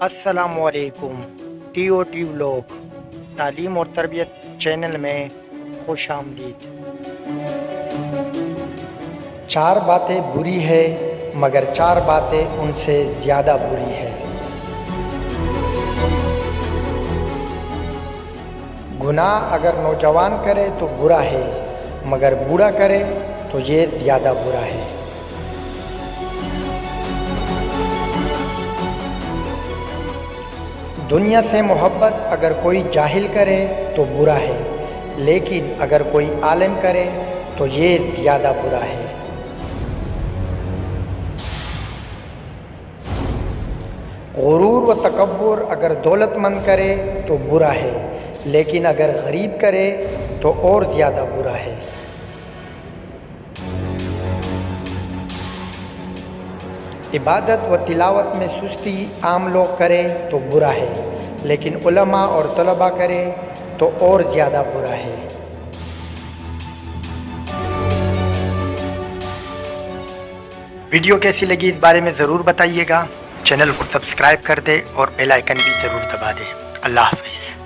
अस्सलामुअलैकुम TOT vlog तालीम और तरबियत चैनल में खुश आमदीद। 4 बातें बुरी है मगर 4 बातें उनसे ज़्यादा बुरी है। गुनाह अगर नौजवान करे तो बुरा है मगर बूढ़ा करे तो ये ज़्यादा बुरा है। दुनिया से मोहब्बत अगर कोई जाहिल करे तो बुरा है, लेकिन अगर कोई आलिम करे तो ये ज़्यादा बुरा है। गुरूर व तकब्बुर अगर दौलतमंद करे तो बुरा है, लेकिन अगर गरीब करे तो और ज़्यादा बुरा है। इबादत व तिलावत में सुस्ती आम लोग करे तो बुरा है, लेकिन उलमा और तलबा करे तो और ज़्यादा बुरा है। वीडियो कैसी लगी इस बारे में ज़रूर बताइएगा। चैनल को सब्सक्राइब कर दे और बेल आइकन भी ज़रूर दबा दें। अल्लाह हाफ़िज़।